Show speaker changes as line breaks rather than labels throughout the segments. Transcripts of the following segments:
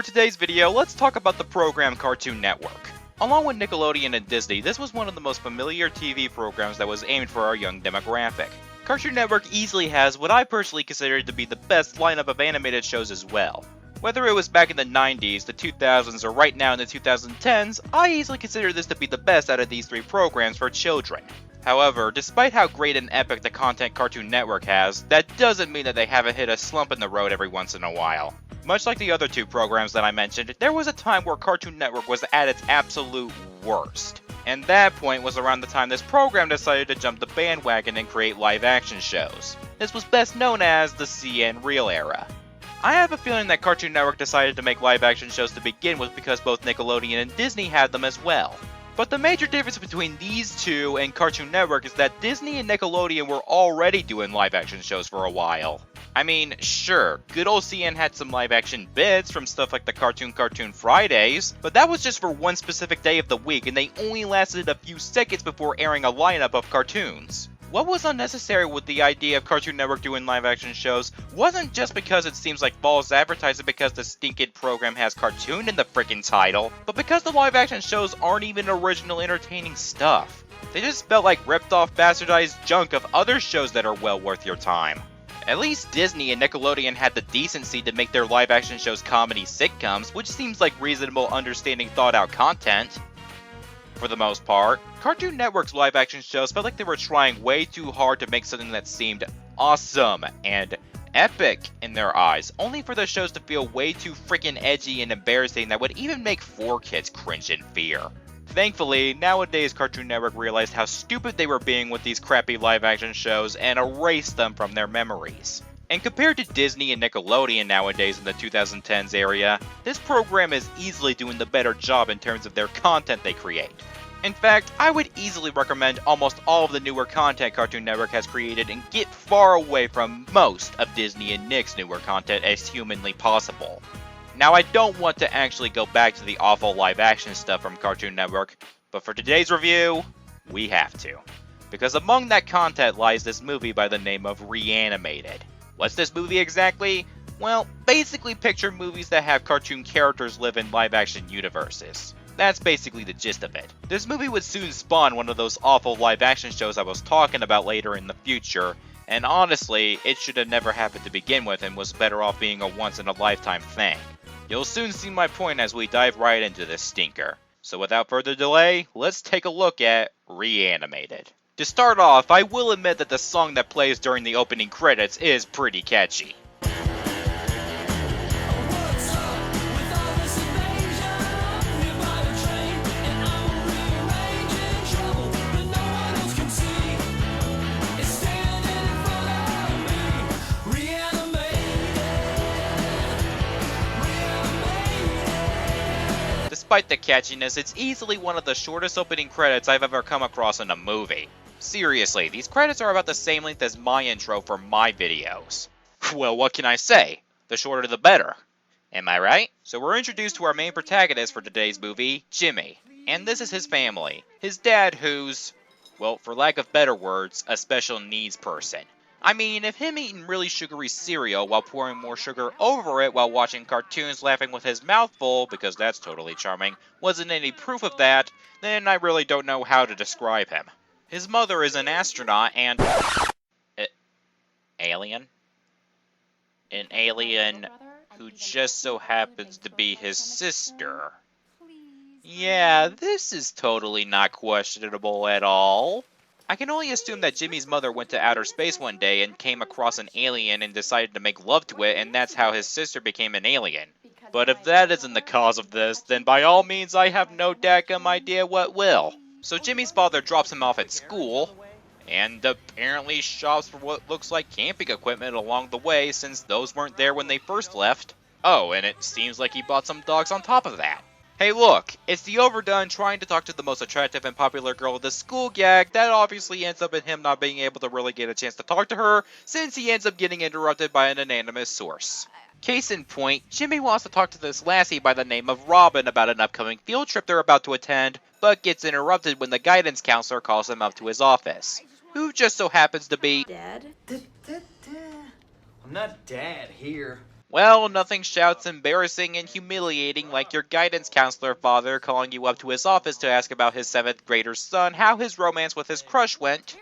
today's video, let's talk about the program Cartoon Network. Along with Nickelodeon and Disney, this was one of the most familiar TV programs that was aimed for our young demographic. Cartoon Network easily has what I personally consider to be the best lineup of animated shows as well. Whether it was back in the 90s, the 2000s, or right now in the 2010s, I easily consider this to be the best out of these three programs for children. However, despite how great and epic the content Cartoon Network has, that doesn't mean that they haven't hit a slump in the road every once in a while. Much like the other two programs that I mentioned, there was a time where Cartoon Network was at its absolute worst. And that point was around the time this program decided to jump the bandwagon and create live-action shows. This was best known as the CN Real era. I have a feeling that Cartoon Network decided to make live-action shows to begin with because both Nickelodeon and Disney had them as well. But the major difference between these two and Cartoon Network is that Disney and Nickelodeon were already doing live-action shows for a while. I mean, sure, good old CN had some live-action bits from stuff like the Cartoon Fridays, but that was just for one specific day of the week and they only lasted a few seconds before airing a lineup of cartoons. What was unnecessary with the idea of Cartoon Network doing live-action shows wasn't just because it seems like false advertising because the stinking program has cartoon in the freaking title, but because the live-action shows aren't even original entertaining stuff. They just felt like ripped-off bastardized junk of other shows that are well worth your time. At least Disney and Nickelodeon had the decency to make their live-action shows comedy sitcoms, which seems like reasonable, understanding, thought-out content. For the most part, Cartoon Network's live-action shows felt like they were trying way too hard to make something that seemed awesome and epic in their eyes, only for the shows to feel way too freaking edgy and embarrassing that would even make 4 kids cringe in fear. Thankfully, nowadays Cartoon Network realized how stupid they were being with these crappy live-action shows and erased them from their memories. And compared to Disney and Nickelodeon nowadays in the 2010s area, this program is easily doing the better job in terms of their content they create. In fact, I would easily recommend almost all of the newer content Cartoon Network has created and get far away from most of Disney and Nick's newer content as humanly possible. Now, I don't want to actually go back to the awful live-action stuff from Cartoon Network, but for today's review, we have to. Because among that content lies this movie by the name of Reanimated. What's this movie exactly? Well, basically picture movies that have cartoon characters live in live-action universes. That's basically the gist of it. This movie would soon spawn one of those awful live-action shows I was talking about later in the future, and honestly, it should have never happened to begin with and was better off being a once-in-a-lifetime thing. You'll soon see my point as we dive right into this stinker. So without further delay, let's take a look at Reanimated. To start off, I will admit that the song that plays during the opening credits is pretty catchy. Despite the catchiness, it's easily one of the shortest opening credits I've ever come across in a movie. Seriously, these credits are about the same length as my intro for my videos. Well, what can I say? The shorter the better. Am I right? So we're introduced to our main protagonist for today's movie, Jimmy. And this is his family. His dad who's, well, for lack of better words, a special needs person. I mean, if him eating really sugary cereal while pouring more sugar over it while watching cartoons laughing with his mouth full, because that's totally charming, wasn't any proof of that, then I really don't know how to describe him. His mother is an astronaut and... alien? An alien who just so happens to be his sister. Yeah, this is totally not questionable at all. I can only assume that Jimmy's mother went to outer space one day and came across an alien and decided to make love to it, and that's how his sister became an alien. But if that isn't the cause of this, then by all means I have no daggum idea what will. So Jimmy's father drops him off at school, and apparently shops for what looks like camping equipment along the way since those weren't there when they first left. Oh, and it seems like he bought some dogs on top of that. Hey look, it's the overdone trying to talk to the most attractive and popular girl of the school gag that obviously ends up in him not being able to really get a chance to talk to her since he ends up getting interrupted by an anonymous source. Case in point, Jimmy wants to talk to this lassie by the name of Robin about an upcoming field trip they're about to attend, but gets interrupted when the guidance counselor calls him up to his office, who just so happens to be
Dad?
I'm not dad here.
Well, nothing shouts embarrassing and humiliating like your guidance counselor father calling you up to his office to ask about his 7th grader son how his romance with his crush went,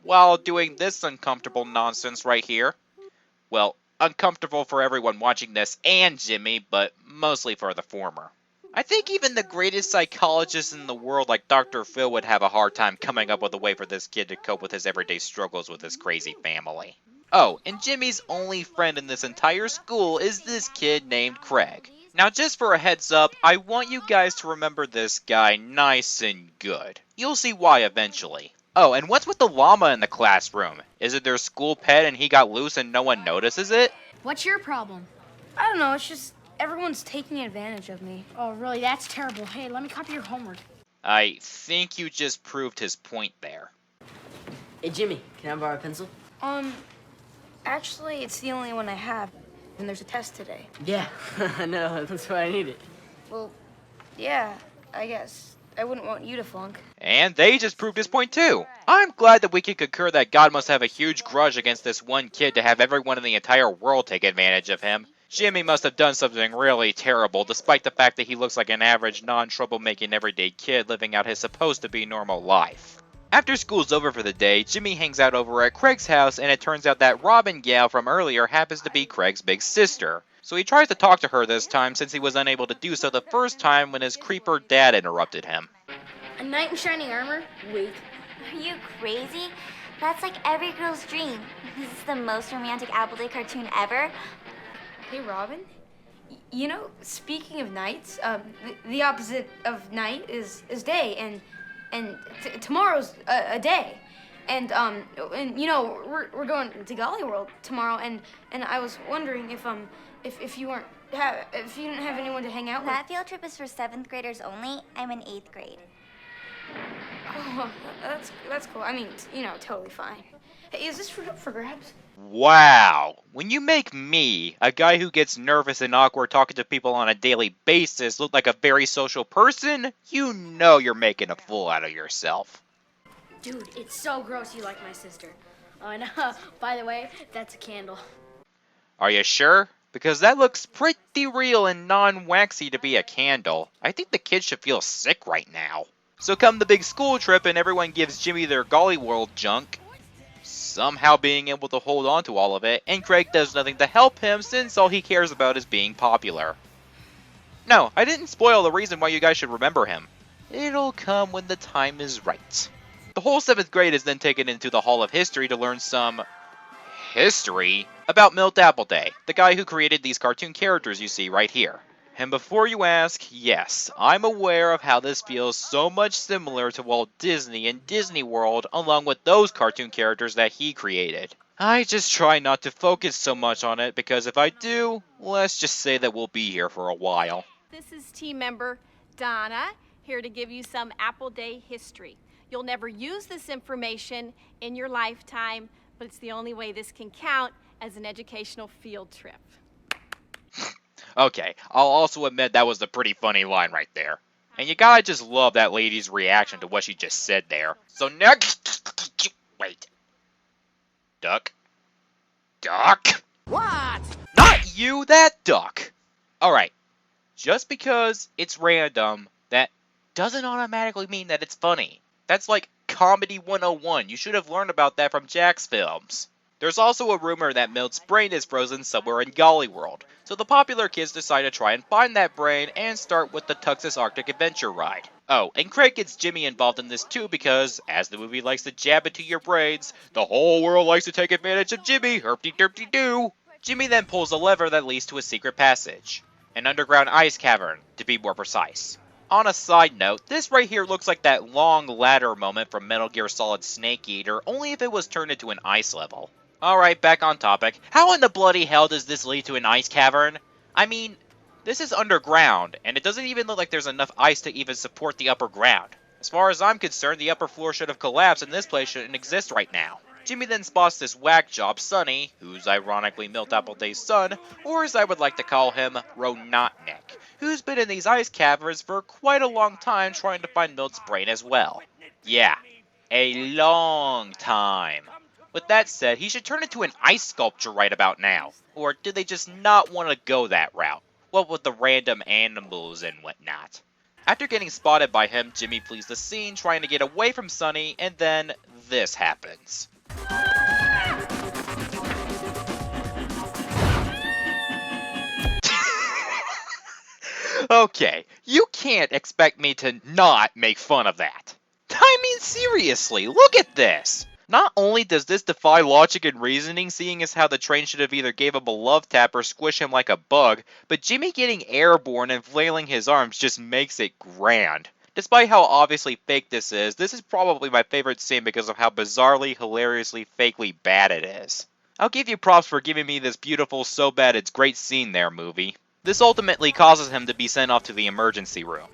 while doing this uncomfortable nonsense right here. Well, uncomfortable for everyone watching this and Jimmy, but mostly for the former. I think even the greatest psychologist in the world like Dr. Phil would have a hard time coming up with a way for this kid to cope with his everyday struggles with his crazy family. Oh, and Jimmy's only friend in this entire school is this kid named Craig. Now just for a heads up, I want you guys to remember this guy nice and good. You'll see why eventually. Oh, and what's with the llama in the classroom? Is it their school pet and he got loose and no one notices it?
What's your problem?
I don't know, it's just everyone's taking advantage of me.
Oh, really? That's terrible. Hey, let me copy your homework.
I think you just proved his point there.
Hey, Jimmy, can I borrow a pencil?
Actually, it's the only one I have, and there's a test today.
Yeah, I know, that's why I need it.
Well, yeah, I guess. I wouldn't want you to flunk.
And they just proved his point too. I'm glad that we can concur that God must have a huge grudge against this one kid to have everyone in the entire world take advantage of him. Jimmy must have done something really terrible, despite the fact that he looks like an average, non-troublemaking everyday kid living out his supposed-to-be normal life. After school's over for the day, Jimmy hangs out over at Craig's house, and it turns out that Robin gal from earlier happens to be Craig's big sister. So he tries to talk to her this time since he was unable to do so the first time when his creeper dad interrupted him.
A knight in shining armor? Wait.
Are you crazy? That's like every girl's dream. This is the most romantic Apple Day cartoon ever.
Hey, Robin? You know, speaking of nights, the opposite of night is day, and tomorrow's a day. And you know, we're going to Golly World tomorrow, and I was wondering if you didn't have anyone to hang out with.
That field trip is for 7th graders only. I'm in 8th grade.
Oh, that's cool. I mean, you know, totally fine. Hey, is this for grabs?
Wow. When you make me, a guy who gets nervous and awkward talking to people on a daily basis, look like a very social person, you know you're making a fool out of yourself.
Dude, it's so gross you like my sister. Oh, and by the way, that's a candle.
Are you sure? Because that looks pretty real and non-waxy to be a candle. I think the kids should feel sick right now. So come the big school trip and everyone gives Jimmy their Golly World junk, somehow being able to hold on to all of it, and Craig does nothing to help him since all he cares about is being popular. No, I didn't spoil the reason why you guys should remember him. It'll come when the time is right. The whole 7th grade is then taken into the Hall of History to learn some history about Milt Appleday, the guy who created these cartoon characters you see right here. And before you ask, yes, I'm aware of how this feels so much similar to Walt Disney and Disney World along with those cartoon characters that he created. I just try not to focus so much on it because if I do, let's just say that we'll be here for a while.
This is team member Donna, here to give you some Apple Day history. You'll never use this information in your lifetime, but it's the only way this can count as an educational field trip.
Okay, I'll also admit that was a pretty funny line right there. And you gotta just love that lady's reaction to what she just said there. So next... Wait. Duck? Duck?
What?
Not you, that duck! Alright, just because it's random, that doesn't automatically mean that it's funny. That's like Comedy 101. You should have learned about that from Jack's films. There's also a rumor that Milt's brain is frozen somewhere in Golly World, so the popular kids decide to try and find that brain and start with the Tux's Arctic Adventure ride. Oh, and Craig gets Jimmy involved in this too because, as the movie likes to jab into your brains, the whole world likes to take advantage of Jimmy, herpty-derpty-doo! Jimmy then pulls a lever that leads to a secret passage. An underground ice cavern, to be more precise. On a side note, this right here looks like that long ladder moment from Metal Gear Solid Snake Eater, only if it was turned into an ice level. Alright, back on topic. How in the bloody hell does this lead to an ice cavern? I mean, this is underground, and it doesn't even look like there's enough ice to even support the upper ground. As far as I'm concerned, the upper floor should have collapsed and this place shouldn't exist right now. Jimmy then spots this whack job, Sonny, who's ironically Milt Appleday's son, or as I would like to call him, Ronotnik, who's been in these ice caverns for quite a long time trying to find Milt's brain as well. Yeah, a long time. With that said, he should turn into an ice sculpture right about now. Or did they just not want to go that route? What with the random animals and whatnot? After getting spotted by him, Jimmy flees the scene trying to get away from Sunny, and then this happens. Okay, you can't expect me to not make fun of that. I mean, seriously, look at this! Not only does this defy logic and reasoning, seeing as how the train should have either gave him a love tap or squish him like a bug, but Jimmy getting airborne and flailing his arms just makes it grand. Despite how obviously fake this is probably my favorite scene because of how bizarrely, hilariously, fakely bad it is. I'll give you props for giving me this beautiful, so bad it's great scene there, movie. This ultimately causes him to be sent off to the emergency room.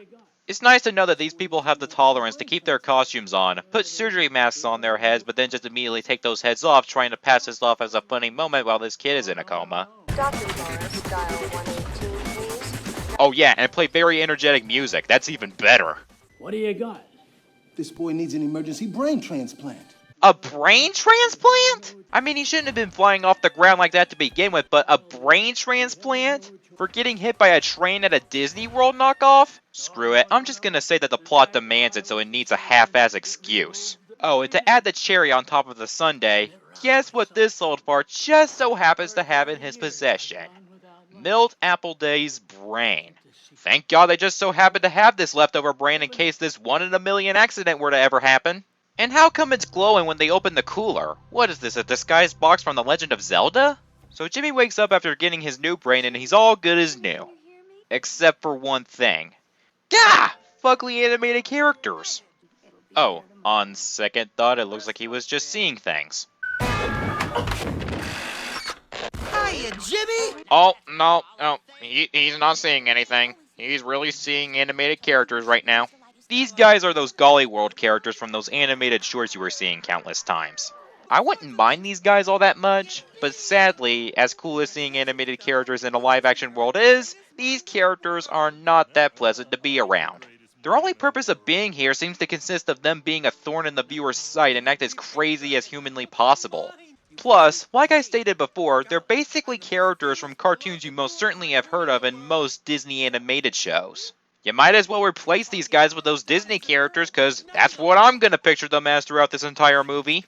It's nice to know that these people have the tolerance to keep their costumes on, put surgery masks on their heads, but then just immediately take those heads off, trying to pass this off as a funny moment while this kid is in a coma.
Dr. Morris, dial 118, please.
Oh yeah, and play very energetic music, that's even better.
What do you got?
This boy needs an emergency brain transplant.
A brain transplant? I mean, he shouldn't have been flying off the ground like that to begin with, but a brain transplant? For getting hit by a train at a Disney World knockoff? Screw it, I'm just gonna say that the plot demands it, so it needs a half-ass excuse. Oh, and to add the cherry on top of the sundae, guess what this old fart just so happens to have in his possession? Milled Appleday's brain. Thank God they just so happen to have this leftover brain in case this 1 in a million accident were to ever happen. And how come it's glowing when they open the cooler? What is this, a disguised box from The Legend of Zelda? So Jimmy wakes up after getting his new brain and he's all good as new. Except for one thing. Gah! Fugly animated characters. Oh, on second thought, it looks like he was just seeing things.
Hiya, Jimmy!
Oh, no, he's not seeing anything. He's really seeing animated characters right now. These guys are those Golly World characters from those animated shorts you were seeing countless times. I wouldn't mind these guys all that much, but sadly, as cool as seeing animated characters in a live-action world is, these characters are not that pleasant to be around. Their only purpose of being here seems to consist of them being a thorn in the viewer's sight and act as crazy as humanly possible. Plus, like I stated before, they're basically characters from cartoons you most certainly have heard of in most Disney animated shows. You might as well replace these guys with those Disney characters, cause that's what I'm gonna picture them as throughout this entire movie.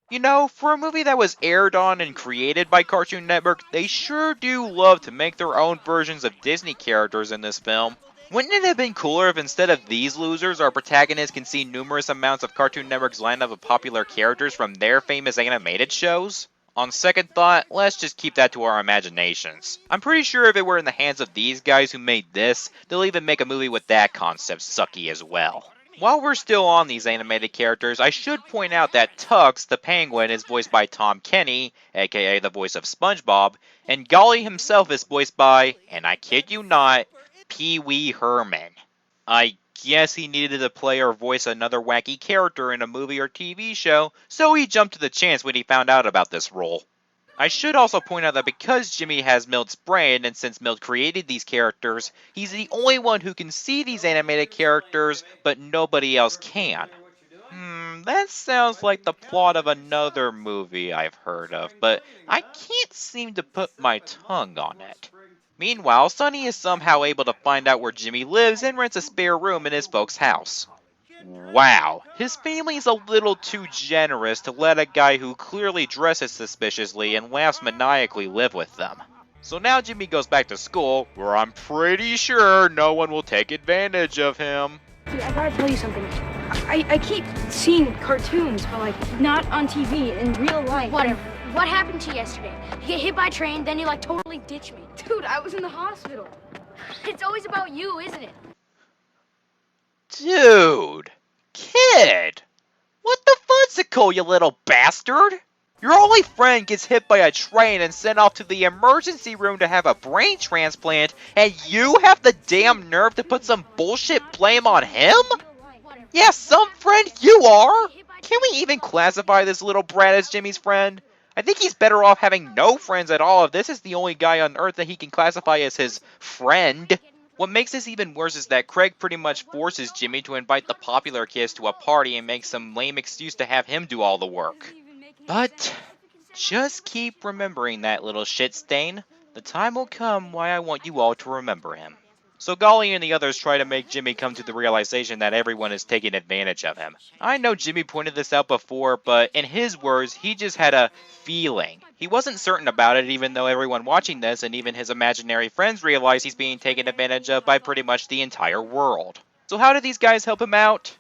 You know, for a movie that was aired on and created by Cartoon Network, they sure do love to make their own versions of Disney characters in this film. Wouldn't it have been cooler if instead of these losers, our protagonist can see numerous amounts of Cartoon Network's lineup of popular characters from their famous animated shows? On second thought, let's just keep that to our imaginations. I'm pretty sure if it were in the hands of these guys who made this, they'll even make a movie with that concept sucky as well. While we're still on these animated characters, I should point out that Tux, the penguin, is voiced by Tom Kenny, aka the voice of SpongeBob, and Golly himself is voiced by, and I kid you not, Pee Wee Herman. I guess he needed to play or voice another wacky character in a movie or TV show, so he jumped to the chance when he found out about this role. I should also point out that because Jimmy has Milt's brain, and since Milt created these characters, he's the only one who can see these animated characters, but nobody else can. That sounds like the plot of another movie I've heard of, but I can't seem to put my tongue on it. Meanwhile, Sunny is somehow able to find out where Jimmy lives and rents a spare room in his folks' house. Wow, his family's a little too generous to let a guy who clearly dresses suspiciously and laughs maniacally live with them. So now Jimmy goes back to school, where I'm pretty sure no one will take advantage of him.
See, I gotta tell you something. I keep seeing cartoons, but like not on TV, in real life. Whatever. What happened to you yesterday? You get hit by a train, then you like totally ditch me. Dude, I was in the hospital. It's always about you, isn't it?
Dude! Kid! What the fudsicle, you little bastard? Your only friend gets hit by a train and sent off to the emergency room to have a brain transplant, and you have the damn nerve to put some bullshit blame on him? Yeah, some friend you are! Can we even classify this little brat as Jimmy's friend? I think he's better off having no friends at all if this is the only guy on Earth that he can classify as his friend. What makes this even worse is that Craig pretty much forces Jimmy to invite the popular kids to a party and makes some lame excuse to have him do all the work. But just keep remembering that little shit stain. The time will come why I want you all to remember him. So Golly and the others try to make Jimmy come to the realization that everyone is taking advantage of him. I know Jimmy pointed this out before, but in his words, he just had a feeling. He wasn't certain about it, even though everyone watching this and even his imaginary friends realize he's being taken advantage of by pretty much the entire world. So how do these guys help him out?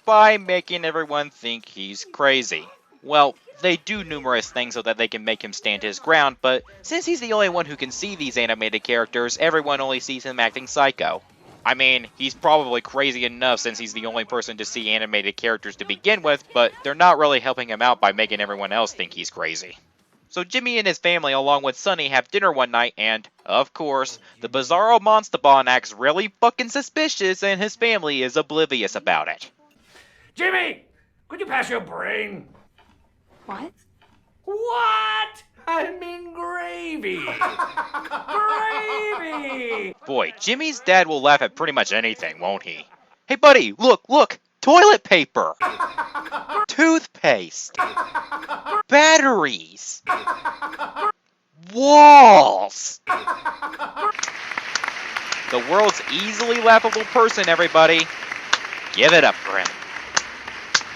By making everyone think he's crazy. Well, they do numerous things so that they can make him stand his ground, but since he's the only one who can see these animated characters, everyone only sees him acting psycho. I mean, he's probably crazy enough since he's the only person to see animated characters to begin with, but they're not really helping him out by making everyone else think he's crazy. So Jimmy and his family along with Sunny have dinner one night and, of course, the Bizarro Monstabon acts really fucking suspicious and his family is oblivious about it.
Jimmy! Could you pass your brain?
What?
What? I mean gravy! Gravy!
Boy, Jimmy's dad will laugh at pretty much anything, won't he? Hey buddy, look! Toilet paper! Toothpaste! Batteries! Walls! The world's easily laughable person, everybody. Give it up for him.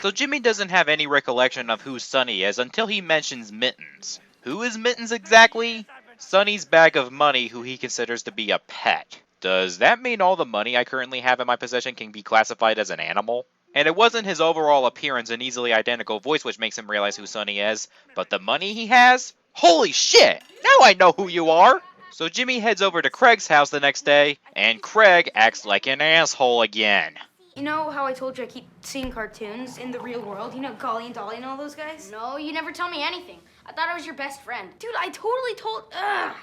So Jimmy doesn't have any recollection of who Sunny is until he mentions Mittens. Who is Mittens exactly? Sunny's bag of money who he considers to be a pet. Does that mean all the money I currently have in my possession can be classified as an animal? And it wasn't his overall appearance and easily identical voice which makes him realize who Sunny is, but the money he has? Holy shit! Now I know who you are! So Jimmy heads over to Craig's house the next day, and Craig acts like an asshole again.
You know how I told you I keep seeing cartoons in the real world? You know, Golly and Dolly and all those guys?
No, you never tell me anything. I thought I was your best friend.
Dude, I totally told... Ugh.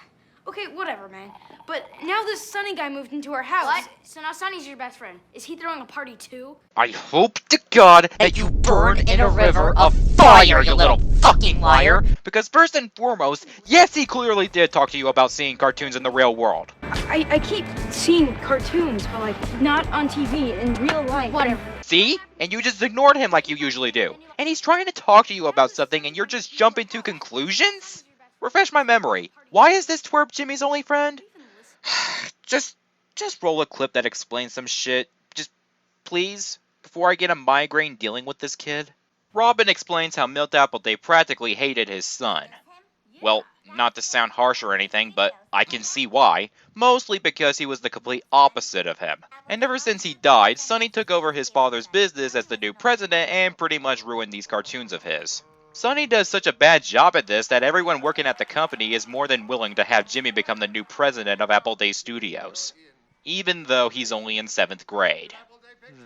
Okay, whatever, man. But now this Sunny guy moved into our house.
What? So now Sonny's your best friend. Is he throwing a party too?
I hope to God that you burn in a river of fire, you little fucking liar! Because first and foremost, yes, he clearly did talk to you about seeing cartoons in the real world.
I keep seeing cartoons, but like not on TV, in real life. Whatever.
See? And you just ignored him like you usually do. And he's trying to talk to you about something and you're just jumping to conclusions? Refresh my memory. Why is this twerp Jimmy's only friend? Just roll a clip that explains some shit. Just, please, before I get a migraine dealing with this kid. Robin explains how Milk Appleday practically hated his son. Well, not to sound harsh or anything, but I can see why. Mostly because he was the complete opposite of him. And ever since he died, Sonny took over his father's business as the new president and pretty much ruined these cartoons of his. Sonny does such a bad job at this that everyone working at the company is more than willing to have Jimmy become the new president of Appleday Studios. Even though he's only in 7th grade.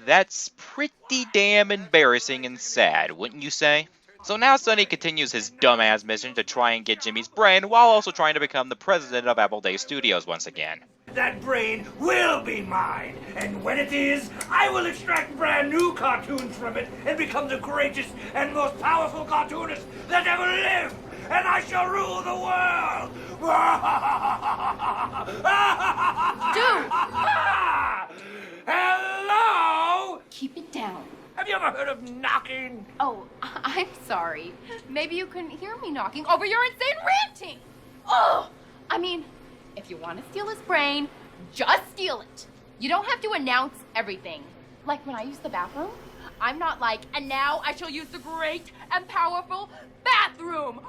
That's pretty damn embarrassing and sad, wouldn't you say? So now Sonny continues his dumbass mission to try and get Jimmy's brain while also trying to become the president of Appleday Studios once again.
That brain will be mine, and when it is, I will extract brand new cartoons from it and become the greatest and most powerful cartoonist that ever lived, and I shall rule the world!
Dude!
Hello?
Keep it down.
Have you ever heard of knocking?
Oh, I'm sorry. Maybe you couldn't hear me knocking over your insane ranting. Oh, I mean, if you want to steal his brain, just steal it. You don't have to announce everything. Like when I use the bathroom, I'm not like, and now I shall use the great and powerful bathroom.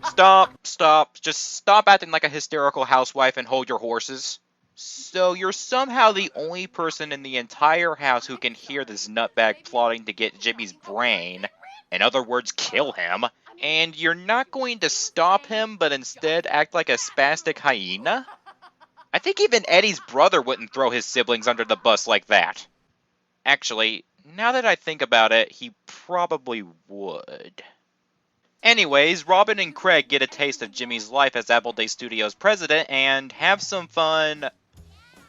Stop. Just stop acting like a hysterical housewife and hold your horses. So you're somehow the only person in the entire house who can hear this nutbag plotting to get Jimmy's brain. In other words, kill him. And you're not going to stop him, but instead act like a spastic hyena? I think even Eddie's brother wouldn't throw his siblings under the bus like that. Actually, now that I think about it, he probably would. Anyways, Robin and Craig get a taste of Jimmy's life as Appleday Studios president and have some fun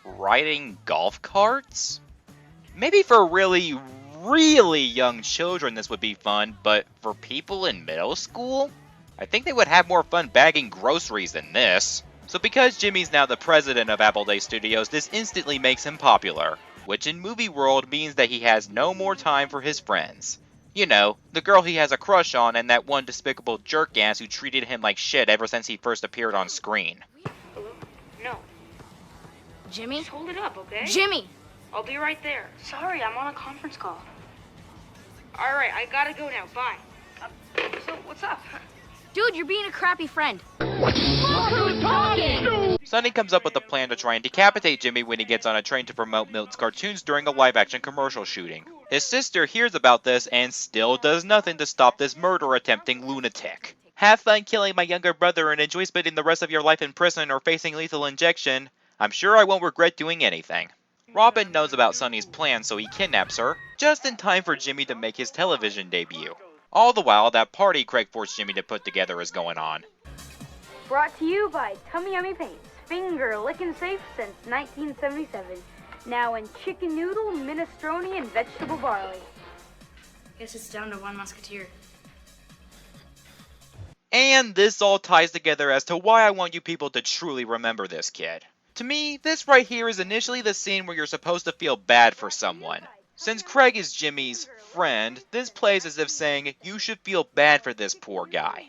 riding golf carts? Maybe for really young children this would be fun, but for people in middle school? I think they would have more fun bagging groceries than this. So because Jimmy's now the president of Appleday Studios, this instantly makes him popular, which in movie world means that he has no more time for his friends. You know, the girl he has a crush on and that one despicable jerk-ass who treated him like shit ever since he first appeared on screen.
Hello? No.
Jimmy?
Just hold it up, okay?
Jimmy!
I'll be right there. Sorry, I'm on a conference call. Alright, I gotta go now. Bye. So, what's up?
Dude, you're being a crappy friend.
Sonny comes up with a plan to try and decapitate Jimmy when he gets on a train to promote Milt's cartoons during a live-action commercial shooting. His sister hears about this and still does nothing to stop this murder-attempting lunatic. Have fun killing my younger brother and enjoy spending the rest of your life in prison or facing lethal injection. I'm sure I won't regret doing anything. Robin knows about Sonny's plan, so he kidnaps her, just in time for Jimmy to make his television debut. All the while, that party Craig forced Jimmy to put together is going on.
Brought to you by Tummy Yummy Paints. Finger licking safe since 1977. Now in chicken noodle, minestrone, and vegetable barley. Guess it's down to one musketeer.
And this all ties together as to why I want you people to truly remember this kid. To me, this right here is initially the scene where you're supposed to feel bad for someone. Since Craig is Jimmy's friend, this plays as if saying, you should feel bad for this poor guy.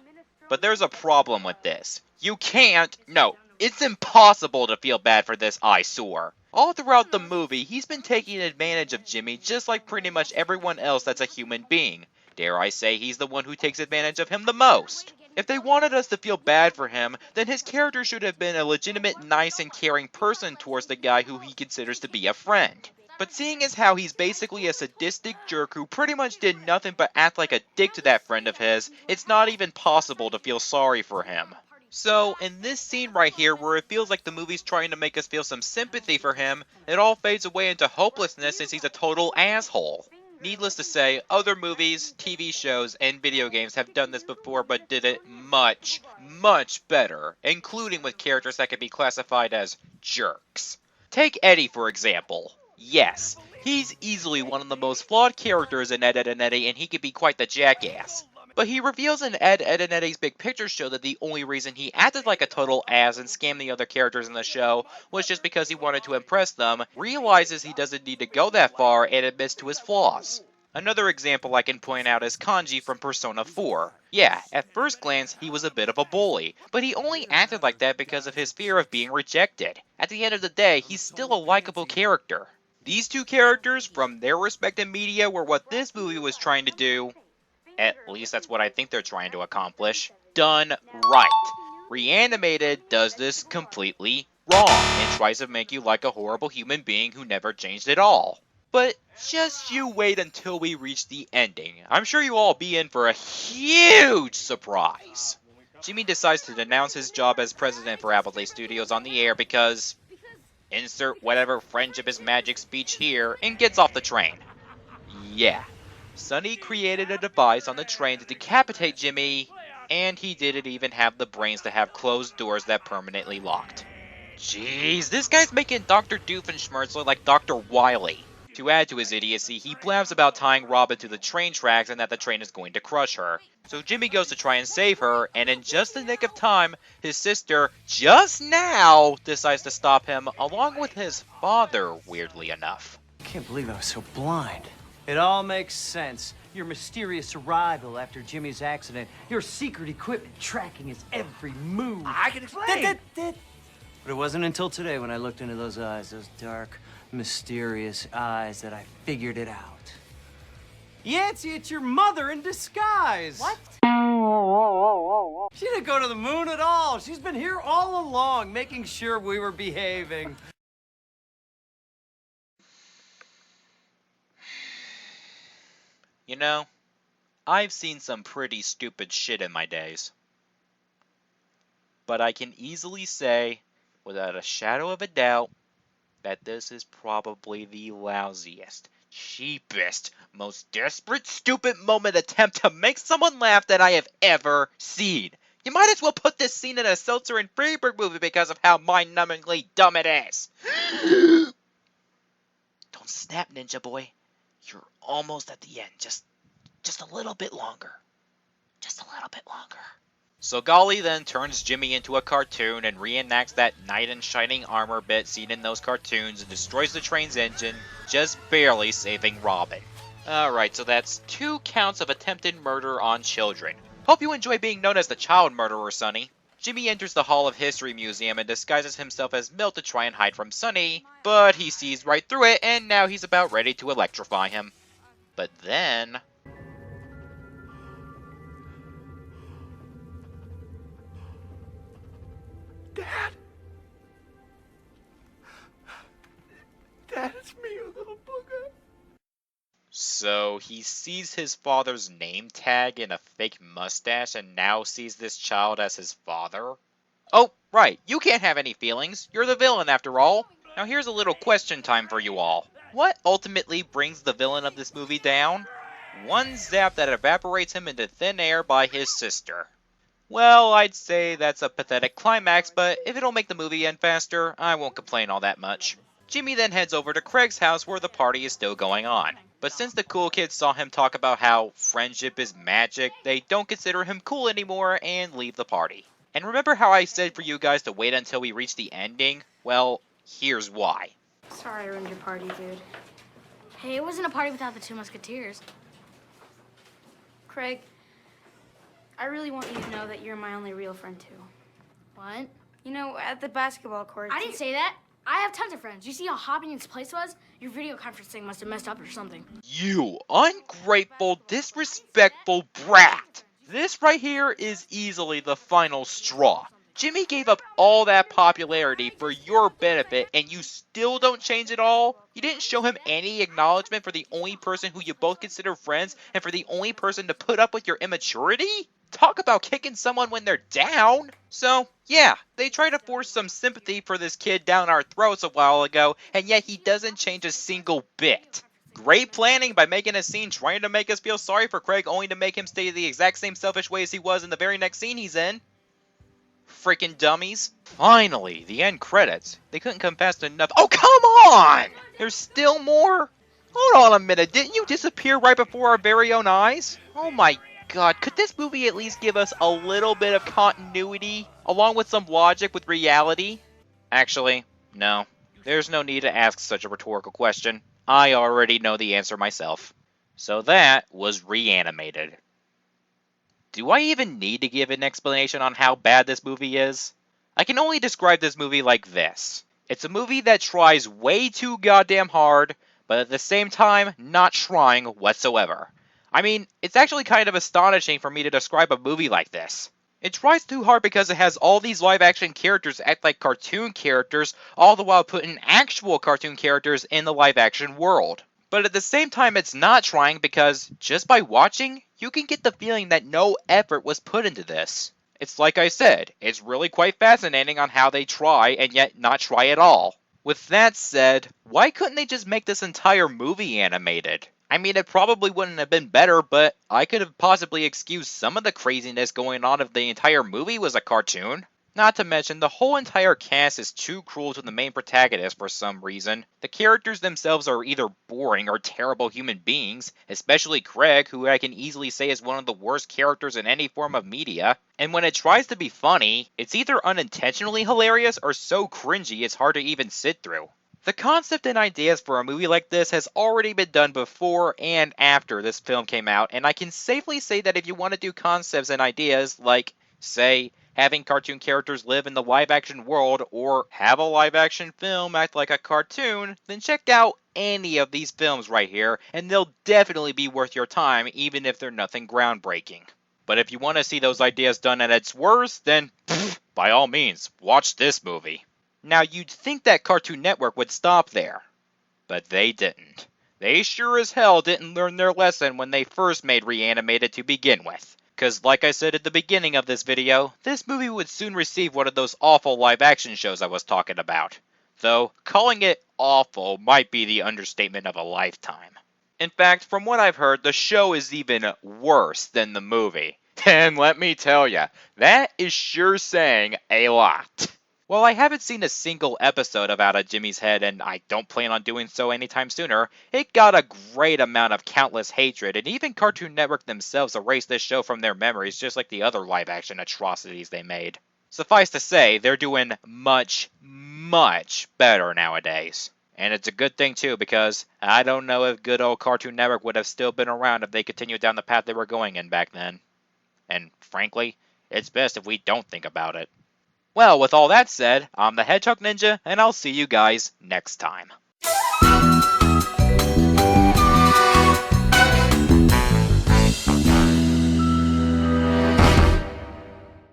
But there's a problem with this. You can't, no, it's impossible to feel bad for this eyesore. All throughout the movie, he's been taking advantage of Jimmy just like pretty much everyone else that's a human being. Dare I say he's the one who takes advantage of him the most. If they wanted us to feel bad for him, then his character should have been a legitimate, nice, and caring person towards the guy who he considers to be a friend. But seeing as how he's basically a sadistic jerk who pretty much did nothing but act like a dick to that friend of his, it's not even possible to feel sorry for him. So, in this scene right here where it feels like the movie's trying to make us feel some sympathy for him, it all fades away into hopelessness since he's a total asshole. Needless to say, other movies, TV shows, and video games have done this before but did it much, much better, including with characters that can be classified as jerks. Take Eddie for example. Yes, he's easily one of the most flawed characters in Ed, Edd n Eddy, and he can be quite the jackass. But he reveals in Ed, Edd n Eddy's Big Picture Show that the only reason he acted like a total ass and scammed the other characters in the show was just because he wanted to impress them, realizes he doesn't need to go that far, and admits to his flaws. Another example I can point out is Kanji from Persona 4. Yeah, at first glance, he was a bit of a bully, but he only acted like that because of his fear of being rejected. At the end of the day, he's still a likable character. These two characters, from their respective media, were what this movie was trying to do. At least that's what I think they're trying to accomplish. Done right. Reanimated does this completely wrong and tries to make you like a horrible human being who never changed at all. But just you wait until we reach the ending. I'm sure you'll all be in for a huge surprise. Jimmy decides to denounce his job as president for Appleday Studios on the air because... insert whatever friendship is magic speech here, and gets off the train. Yeah. Sonny created a device on the train to decapitate Jimmy, and he didn't even have the brains to have closed doors that permanently locked. Jeez, this guy's making Dr. Doofenshmirtz look like Dr. Wily. To add to his idiocy, he blabs about tying Robin to the train tracks and that the train is going to crush her. So Jimmy goes to try and save her, and in just the nick of time, his sister, just now, decides to stop him, along with his father, weirdly enough.
I can't believe I was so blind. It all makes sense. Your mysterious arrival after Jimmy's accident, your secret equipment tracking his every move.
I can explain.
But it wasn't until today when I looked into those eyes, those dark, mysterious eyes, that I figured it out. Yancy, it's your mother in disguise.
What?
She didn't go to the moon at all. She's been here all along, making sure we were behaving.
You know, I've seen some pretty stupid shit in my days. But I can easily say, without a shadow of a doubt, that this is probably the lousiest, cheapest, most desperate, stupid moment attempt to make someone laugh that I have ever seen. You might as well put this scene in a Seltzer and Freeberg movie because of how mind-numbingly dumb it is. Don't snap, Ninja Boy. You're almost at the end. Just a little bit longer. Just a little bit longer. So Golly then turns Jimmy into a cartoon and reenacts that knight in shining armor bit seen in those cartoons and destroys the train's engine, just barely saving Robin. Alright, so that's 2 counts of attempted murder on children. Hope you enjoy being known as the child murderer, Sonny. Jimmy enters the Hall of History Museum and disguises himself as Milt to try and hide from Sonny, but he sees right through it and now he's about ready to electrify him. But then...
Dad? Dad, it's me, you little booger.
So he sees his father's name tag in a fake mustache and now sees this child as his father? Oh, right, you can't have any feelings. You're the villain after all. Now here's a little question time for you all. What ultimately brings the villain of this movie down? One zap that evaporates him into thin air by his sister. Well, I'd say that's a pathetic climax, but if it'll make the movie end faster, I won't complain all that much. Jimmy then heads over to Craig's house where the party is still going on. But since the cool kids saw him talk about how friendship is magic, they don't consider him cool anymore and leave the party. And remember how I said for you guys to wait until we reach the ending? Well, here's why.
Sorry I ruined your party, dude. Hey, it wasn't a party without the 2 Musketeers. Craig, I really want you to know that you're my only real friend, too. What? You know, at the basketball court. I didn't say that. I have tons of friends. You see how hopping this place was? Your video conferencing must have messed up or something.
You ungrateful, disrespectful brat! This right here is easily the final straw. Jimmy gave up all that popularity for your benefit and you still don't change at all? You didn't show him any acknowledgement for the only person who you both consider friends and for the only person to put up with your immaturity? Talk about kicking someone when they're down! So, yeah, they try to force some sympathy for this kid down our throats a while ago, and yet he doesn't change a single bit. Great planning by making a scene trying to make us feel sorry for Craig only to make him stay the exact same selfish way as he was in the very next scene he's in. Freaking dummies. Finally, the end credits. They couldn't come fast enough. Oh, come on! There's still more? Hold on a minute, didn't you disappear right before our very own eyes? Oh my god, could this movie at least give us a little bit of continuity, along with some logic with reality? Actually, no. There's no need to ask such a rhetorical question. I already know the answer myself. So that was Reanimated. Do I even need to give an explanation on how bad this movie is? I can only describe this movie like this. It's a movie that tries way too goddamn hard, but at the same time, not trying whatsoever. I mean, it's actually kind of astonishing for me to describe a movie like this. It tries too hard because it has all these live-action characters act like cartoon characters, all the while putting actual cartoon characters in the live-action world. But at the same time, it's not trying because, just by watching, you can get the feeling that no effort was put into this. It's like I said, it's really quite fascinating on how they try and yet not try at all. With that said, why couldn't they just make this entire movie animated? I mean, it probably wouldn't have been better, but I could have possibly excused some of the craziness going on if the entire movie was a cartoon. Not to mention, the whole entire cast is too cruel to the main protagonist for some reason. The characters themselves are either boring or terrible human beings, especially Craig, who I can easily say is one of the worst characters in any form of media. And when it tries to be funny, it's either unintentionally hilarious or so cringy it's hard to even sit through. The concept and ideas for a movie like this has already been done before and after this film came out, and I can safely say that if you want to do concepts and ideas like, say, having cartoon characters live in the live-action world or have a live-action film act like a cartoon, then check out any of these films right here, and they'll definitely be worth your time even if they're nothing groundbreaking. But if you want to see those ideas done at its worst, then, by all means, watch this movie. Now, you'd think that Cartoon Network would stop there, but they didn't. They sure as hell didn't learn their lesson when they first made Reanimated to begin with. Cause like I said at the beginning of this video, this movie would soon receive one of those awful live-action shows I was talking about. Though, calling it awful might be the understatement of a lifetime. In fact, from what I've heard, the show is even worse than the movie. And let me tell ya, that is sure saying a lot. While I haven't seen a single episode of Out of Jimmy's Head, and I don't plan on doing so anytime sooner, it got a great amount of countless hatred, and even Cartoon Network themselves erased this show from their memories just like the other live-action atrocities they made. Suffice to say, they're doing much, much better nowadays. And it's a good thing too, because I don't know if good old Cartoon Network would have still been around if they continued down the path they were going in back then. And frankly, it's best if we don't think about it. Well, with all that said, I'm the Hedgehog Ninja, and I'll see you guys next time.